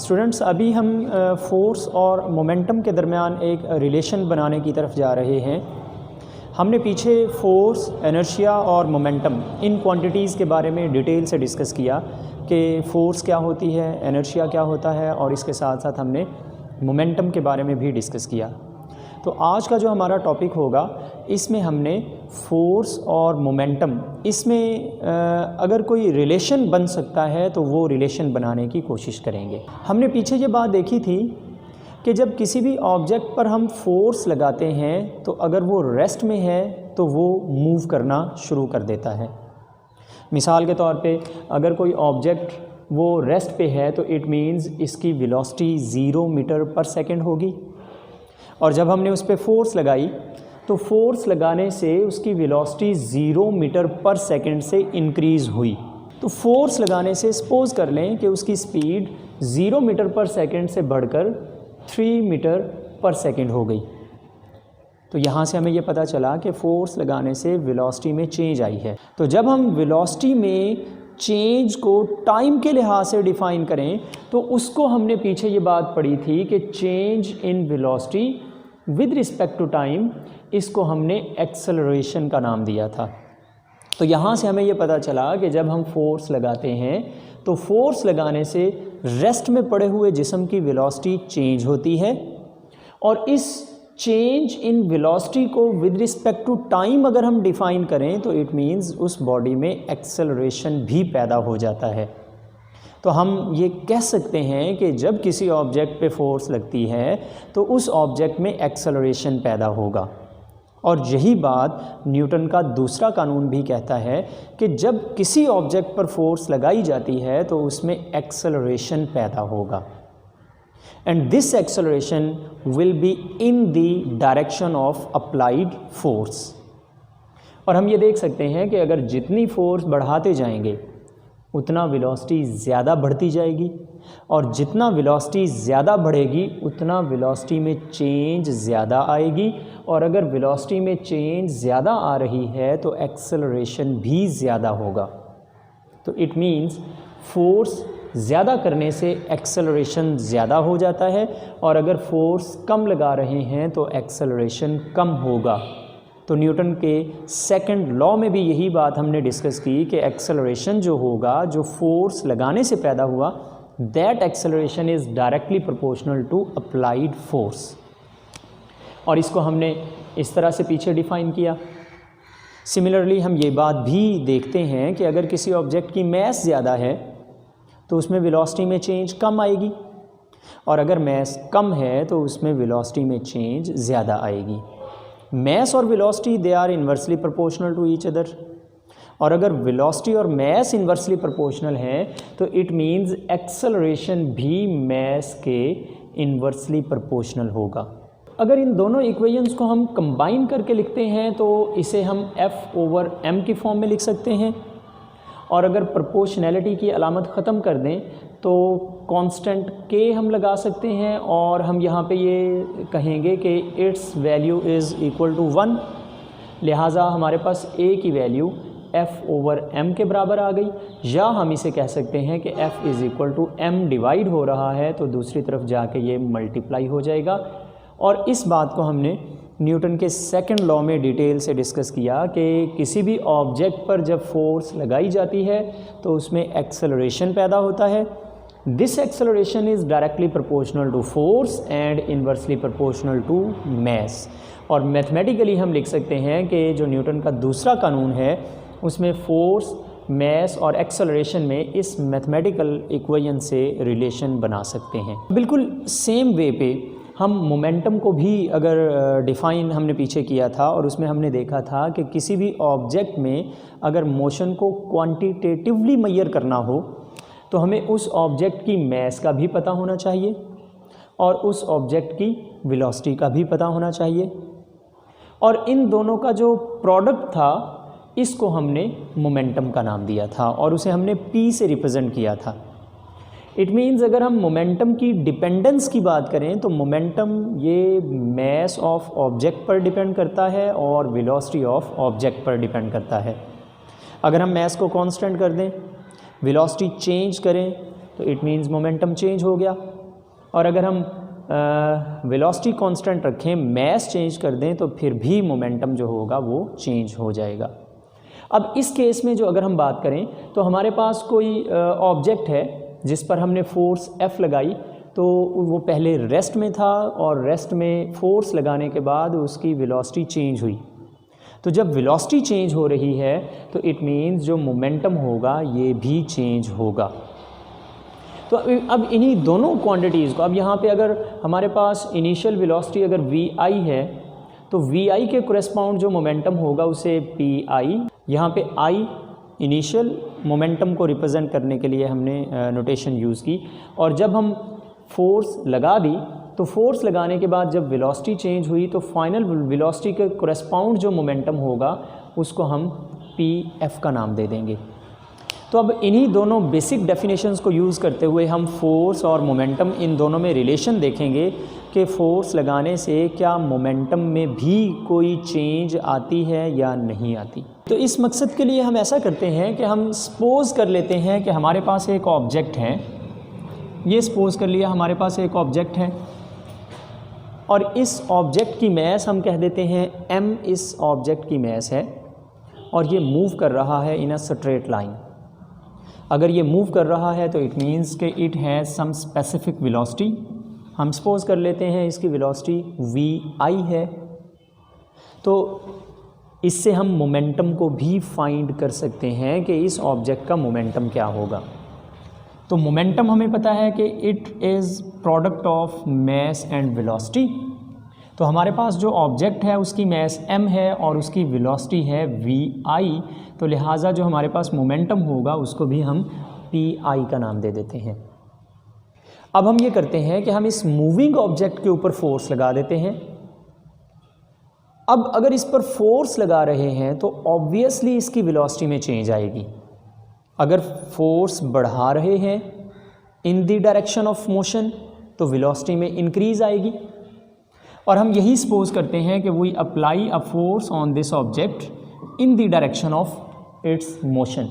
Students, अभी हम force और मोमेंटम के दरमियान एक रिलेशन बनाने की तरफ जा रहे हैं। हमने पीछे फोर्स, इनर्शिया और मोमेंटम इन क्वांटिटीज़ के बारे में डिटेल से डिस्कस किया कि फ़ोर्स क्या होती है, इनर्शिया क्या होता है, और इसके साथ साथ हमने मोमेंटम के बारे में भी डिस्कस किया। तो आज का जो हमारा टॉपिक होगा, इसमें हमने फ़ोर्स और मोमेंटम, इसमें अगर कोई रिलेशन बन सकता है तो वो रिलेशन बनाने की कोशिश करेंगे। हमने पीछे ये बात देखी थी कि जब किसी भी ऑब्जेक्ट पर हम फोर्स लगाते हैं तो अगर वो रेस्ट में है तो वो मूव करना शुरू कर देता है। मिसाल के तौर पे अगर कोई ऑब्जेक्ट वो रेस्ट पे है तो इट मीन्स इसकी वेलोसिटी 0 मीटर पर सेकंड होगी, और जब हमने उस पर फोर्स लगाई तो फोर्स लगाने से उसकी वेलोसिटी 0 मीटर पर सेकंड से इंक्रीज़ हुई। तो फोर्स लगाने से सपोज कर लें कि उसकी स्पीड 0 मीटर पर सेकंड से बढ़कर 3 मीटर पर सेकंड हो गई। तो यहाँ से हमें ये पता चला कि फ़ोर्स लगाने से वेलोसिटी में चेंज आई है। तो जब हम वेलोसिटी में चेंज को टाइम के लिहाज से डिफ़ाइन करें तो उसको हमने पीछे ये बात पढ़ी थी कि change in velocity with respect to time, इसको हमने एक्सेलरेशन का नाम दिया था। तो यहाँ से हमें ये पता चला कि जब हम फोर्स लगाते हैं तो फोर्स लगाने से रेस्ट में पड़े हुए जिस्म की वेलोसिटी चेंज होती है, और इस चेंज इन वेलोसिटी को विद रिस्पेक्ट टू टाइम अगर हम डिफ़ाइन करें तो इट मीन्स उस बॉडी में एक्सेलरेशन भी पैदा हो जाता है। तो हम ये कह सकते हैं कि जब किसी ऑब्जेक्ट पे फोर्स लगती है तो उस ऑब्जेक्ट में एक्सेलरेशन पैदा होगा। और यही बात न्यूटन का दूसरा कानून भी कहता है कि जब किसी ऑब्जेक्ट पर फोर्स लगाई जाती है तो उसमें एक्सेलरेशन पैदा होगा, and this acceleration will be in the direction of applied force. और हम ये देख सकते हैं कि अगर जितनी फोर्स बढ़ाते जाएंगे उतना वेलोसिटी ज़्यादा बढ़ती जाएगी, और जितना वेलोसिटी ज़्यादा बढ़ेगी उतना वेलोसिटी में चेंज ज़्यादा आएगी, और अगर वेलोसिटी में चेंज ज़्यादा आ रही है तो एक्सेलरेशन भी ज़्यादा होगा। तो इट मीन्स फोर्स ज़्यादा करने से एक्सेलरेशन ज़्यादा हो जाता है, और अगर फोर्स कम लगा रहे हैं तो एक्सेलरेशन कम होगा। तो न्यूटन के सेकंड लॉ में भी यही बात हमने डिस्कस की कि एक्सेलरेशन जो होगा, जो फोर्स लगाने से पैदा हुआ, that acceleration is directly proportional to applied force. और इसको हमने इस तरह से पीछे डिफ़ाइन किया। सिमिलरली हम ये बात भी देखते हैं कि अगर किसी ऑब्जेक्ट की मैस ज़्यादा है तो उसमें वेलोसिटी में चेंज कम आएगी, और अगर मैस कम है तो उसमें वेलोसिटी में चेंज ज़्यादा आएगी। मैस और velocity they are inversely proportional to each other, और अगर वेलोसिटी और मैस इन्वर्सली प्रोपोर्शनल है तो इट मीन्स एक्सेलरेशन भी मैस के इन्वर्सली प्रोपोर्शनल होगा। अगर इन दोनों इक्वेशंस को हम कंबाइन करके लिखते हैं तो इसे हम F/m की फॉर्म में लिख सकते हैं, और अगर प्रोपोर्शनैलिटी की अलामत ख़त्म कर दें तो कांस्टेंट k हम लगा सकते हैं, और हम यहाँ पे ये कहेंगे कि its value is equal to 1, लिहाजा हमारे पास a की वैल्यू F/m के बराबर आ गई। या हम इसे कह सकते हैं कि F is equal to m divide हो रहा है तो दूसरी तरफ जाके ये मल्टीप्लाई हो जाएगा। और इस बात को हमने न्यूटन के सेकंड लॉ में डिटेल से डिस्कस किया कि किसी भी ऑब्जेक्ट पर जब फोर्स लगाई जाती है तो उसमें एक्सेलरेशन पैदा होता है। This acceleration is directly proportional to force and inversely proportional to mass. और मैथमेटिकली हम लिख सकते हैं कि जो न्यूटन का दूसरा कानून है उसमें फोर्स, मैस और एक्सेलरेशन में इस मैथमेटिकल इक्वेशन से रिलेशन बना सकते हैं। बिल्कुल सेम वे पे हम मोमेंटम को भी अगर डिफ़ाइन हमने पीछे किया था, और उसमें हमने देखा था कि किसी भी ऑब्जेक्ट में अगर मोशन को क्वांटिटेटिवली मेजर करना हो तो हमें उस ऑब्जेक्ट की मैस का भी पता होना चाहिए और उस ऑब्जेक्ट की वेलोसिटी का भी पता होना चाहिए, और इन दोनों का जो प्रोडक्ट था इसको हमने मोमेंटम का नाम दिया था, और उसे हमने p से रिप्रेजेंट किया था। इट मीन्स अगर हम मोमेंटम की डिपेंडेंस की बात करें तो मोमेंटम ये मैस ऑफ ऑब्जेक्ट पर डिपेंड करता है और वेलोसिटी ऑफ ऑब्जेक्ट पर डिपेंड करता है। अगर हम मैस को कांस्टेंट कर दें, वेलोसिटी चेंज करें तो इट मीन्स मोमेंटम चेंज हो गया। और अगर हम वेलोसिटी कांस्टेंट रखें, मास चेंज कर दें, तो फिर भी मोमेंटम जो होगा वो चेंज हो जाएगा। अब इस केस में जो अगर हम बात करें तो हमारे पास कोई ऑब्जेक्ट है जिस पर हमने फोर्स F लगाई, तो वो पहले रेस्ट में था और रेस्ट में फोर्स लगाने के बाद उसकी वेलोसिटी चेंज हुई। तो जब वेलोसिटी चेंज हो रही है तो इट मीन्स जो मोमेंटम होगा ये भी चेंज होगा। तो अब इन्हीं दोनों क्वांटिटीज़ को, अब यहाँ पे अगर हमारे पास इनिशियल वेलोसिटी अगर vi है तो vi के कोरेस्पॉन्ड जो मोमेंटम होगा उसे pi, यहाँ पे i इनिशियल मोमेंटम को रिप्रेजेंट करने के लिए हमने नोटेशन यूज़ की। और जब हम फोर्स लगा दी तो फोर्स लगाने के बाद जब वेलोसिटी चेंज हुई तो फाइनल वेलोसिटी के कोरेस्पॉन्ड जो मोमेंटम होगा उसको हम pf का नाम दे देंगे। तो अब इन्हीं दोनों बेसिक डेफिनेशंस को यूज़ करते हुए हम फोर्स और मोमेंटम इन दोनों में रिलेशन देखेंगे कि फ़ोर्स लगाने से क्या मोमेंटम में भी कोई चेंज आती है या नहीं आती। तो इस मकसद के लिए हम ऐसा करते हैं कि हम सपोज़ कर लेते हैं कि हमारे पास एक ऑब्जेक्ट है, ये सपोज़ कर लिया हमारे पास एक ऑब्जेक्ट है और इस ऑब्जेक्ट की मैस हम कह देते हैं m इस ऑब्जेक्ट की मैस है और ये मूव कर रहा है इन अ स्ट्रेट लाइन। अगर ये मूव कर रहा है तो इट मीन्स कि it has some specific velocity. हम सपोज़ कर लेते हैं इसकी वेलोसिटी vi है, तो इससे हम मोमेंटम को भी फाइंड कर सकते हैं कि इस ऑब्जेक्ट का मोमेंटम क्या होगा। तो मोमेंटम हमें पता है कि it is product of mass and velocity. तो हमारे पास जो ऑब्जेक्ट है उसकी मास m है और उसकी वेलोसिटी है vi, तो लिहाजा जो हमारे पास मोमेंटम होगा उसको भी हम pi का नाम दे देते हैं। अब हम ये करते हैं कि हम इस मूविंग ऑब्जेक्ट के ऊपर फोर्स लगा देते हैं। अब अगर इस पर फोर्स लगा रहे हैं तो ऑब्वियसली इसकी वेलोसिटी में चेंज आएगी। अगर फोर्स बढ़ा रहे हैं in the direction of motion तो वेलोसिटी में इंक्रीज आएगी। और हम यही सपोज करते हैं कि we apply a force on this object in the direction of its motion,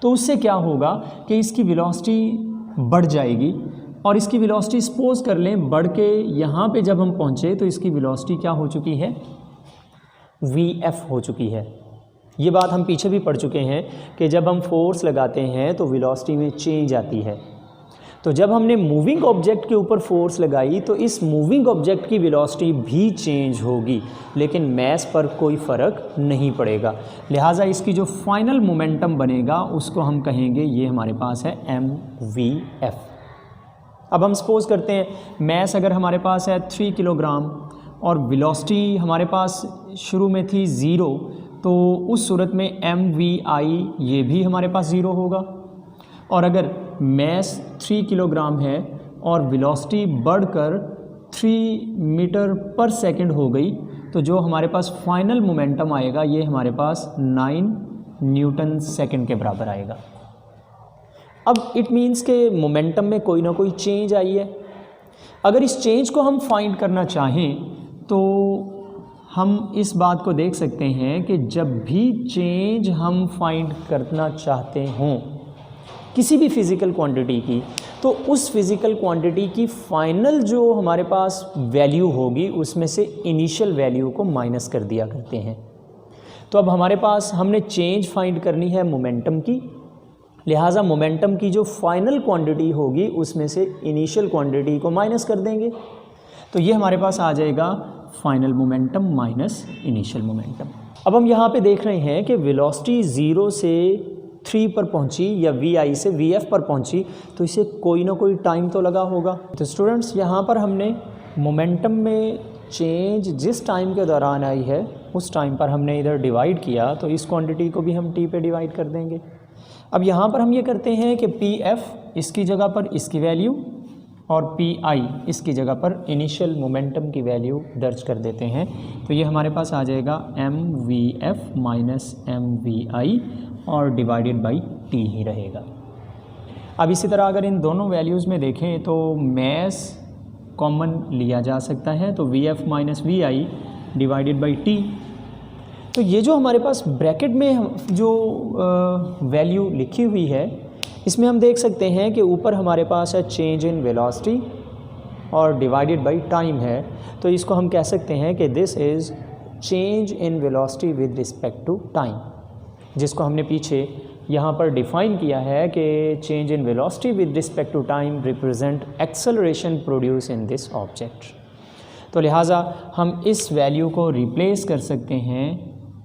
तो उससे क्या होगा कि इसकी वेलोसिटी बढ़ जाएगी और इसकी वेलोसिटी सपोज कर लें बढ़ के यहाँ पे जब हम पहुँचे तो इसकी वेलोसिटी क्या हो चुकी है, vf हो चुकी है। ये बात हम पीछे भी पढ़ चुके हैं कि जब हम फोर्स लगाते हैं तो वेलोसिटी में चेंज आती है। तो जब हमने मूविंग ऑब्जेक्ट के ऊपर फोर्स लगाई तो इस मूविंग ऑब्जेक्ट की वेलोसिटी भी चेंज होगी, लेकिन मास पर कोई फ़र्क नहीं पड़ेगा। लिहाजा इसकी जो फाइनल मोमेंटम बनेगा उसको हम कहेंगे ये हमारे पास है mvf। अब हम सपोज़ करते हैं मास अगर हमारे पास है 3 किलोग्राम और वेलोसिटी हमारे पास शुरू में थी 0, तो उस सूरत में mvi ये भी हमारे पास 0 होगा। और अगर मास 3 किलोग्राम है और वेलोसिटी बढ़कर 3 मीटर पर सेकंड हो गई तो जो हमारे पास फाइनल मोमेंटम आएगा ये हमारे पास 9 न्यूटन सेकंड के बराबर आएगा। अब इट मीन्स के मोमेंटम में कोई ना कोई चेंज आई है। अगर इस चेंज को हम फाइंड करना चाहें तो हम इस बात को देख सकते हैं कि जब भी चेंज हम फाइंड करना चाहते हों किसी भी फ़िज़िकल क्वांटिटी की, तो उस फिज़िकल क्वांटिटी की फ़ाइनल जो हमारे पास वैल्यू होगी उसमें से इनिशियल वैल्यू को माइनस कर दिया करते हैं। तो अब हमारे पास हमने चेंज फाइंड करनी है मोमेंटम की, लिहाजा मोमेंटम की जो फाइनल क्वांटिटी होगी उसमें से इनिशियल क्वांटिटी को माइनस कर देंगे, तो ये हमारे पास आ जाएगा final momentum minus initial momentum. अब हम यहाँ पे देख रहे हैं कि वेलोसिटी 0 से 3 पर पहुँची या vi से vf पर पहुँची, तो इसे कोई ना कोई टाइम तो लगा होगा। तो स्टूडेंट्स यहाँ पर हमने मोमेंटम में चेंज जिस टाइम के दौरान आई है उस टाइम पर हमने इधर डिवाइड किया, तो इस क्वांटिटी को भी हम t पे डिवाइड कर देंगे। अब यहाँ पर हम ये करते हैं कि pf इसकी जगह पर इसकी वैल्यू और pi इसकी जगह पर इनिशियल मोमेंटम की वैल्यू दर्ज कर देते हैं, तो ये हमारे पास आ जाएगा mvf माइनस mvi और डिवाइडेड बाई t ही रहेगा। अब इसी तरह अगर इन दोनों वैल्यूज़ में देखें तो मास कॉमन लिया जा सकता है, तो vf minus vi divided by t। तो ये जो हमारे पास ब्रैकेट में जो वैल्यू लिखी हुई है इसमें हम देख सकते हैं कि ऊपर हमारे पास है चेंज इन वेलोसिटी और डिवाइडेड बाय टाइम है, तो इसको हम कह सकते हैं कि this is change in velocity with respect to time, जिसको हमने पीछे यहाँ पर डिफ़ाइन किया है कि change in velocity with respect to time represent acceleration produce in this object. तो लिहाजा हम इस वैल्यू को रिप्लेस कर सकते हैं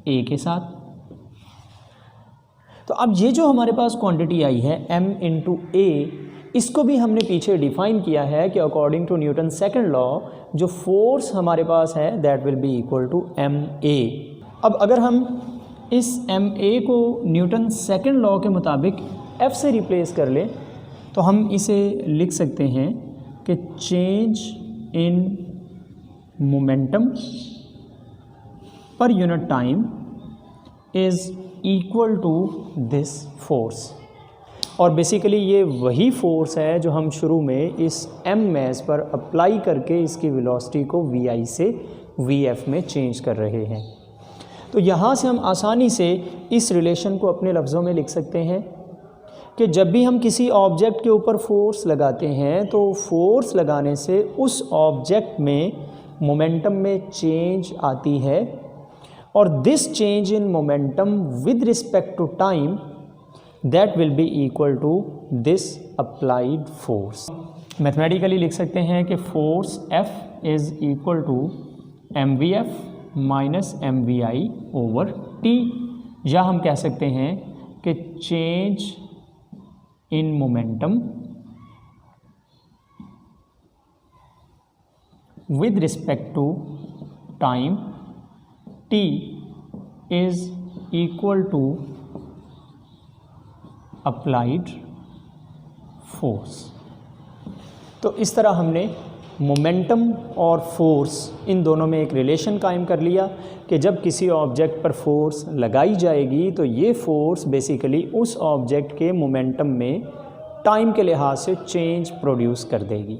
ए के साथ। तो अब ये जो हमारे पास क्वांटिटी आई है m इंटू ए, इसको भी हमने पीछे डिफ़ाइन किया है कि according to Newton second law जो फोर्स हमारे पास है that will be equal to M A. अब अगर हम इस एम ए को न्यूटन सेकंड लॉ के मुताबिक F से रिप्लेस कर लें तो हम इसे लिख सकते हैं कि change in momentum per unit time is equal to this force. और बेसिकली ये वही फोर्स है जो हम शुरू में इस m मैस पर अप्लाई करके इसकी वेलोसिटी को vi से vf में चेंज कर रहे हैं। तो यहाँ से हम आसानी से इस रिलेशन को अपने लफ्ज़ों में लिख सकते हैं कि जब भी हम किसी ऑब्जेक्ट के ऊपर फोर्स लगाते हैं तो फोर्स लगाने से उस ऑब्जेक्ट में मोमेंटम में चेंज आती है, और this change in momentum with respect to time that will be equal to this applied force. Mathematically लिख सकते हैं कि force F is equal to mvf minus mvi over t, या हम कह सकते हैं कि change in momentum with respect to time t is equal to applied force। तो इस तरह हमने मोमेंटम और फोर्स इन दोनों में एक रिलेशन कायम कर लिया कि जब किसी ऑब्जेक्ट पर फोर्स लगाई जाएगी तो ये फोर्स बेसिकली उस ऑब्जेक्ट के मोमेंटम में टाइम के लिहाज से चेंज प्रोड्यूस कर देगी।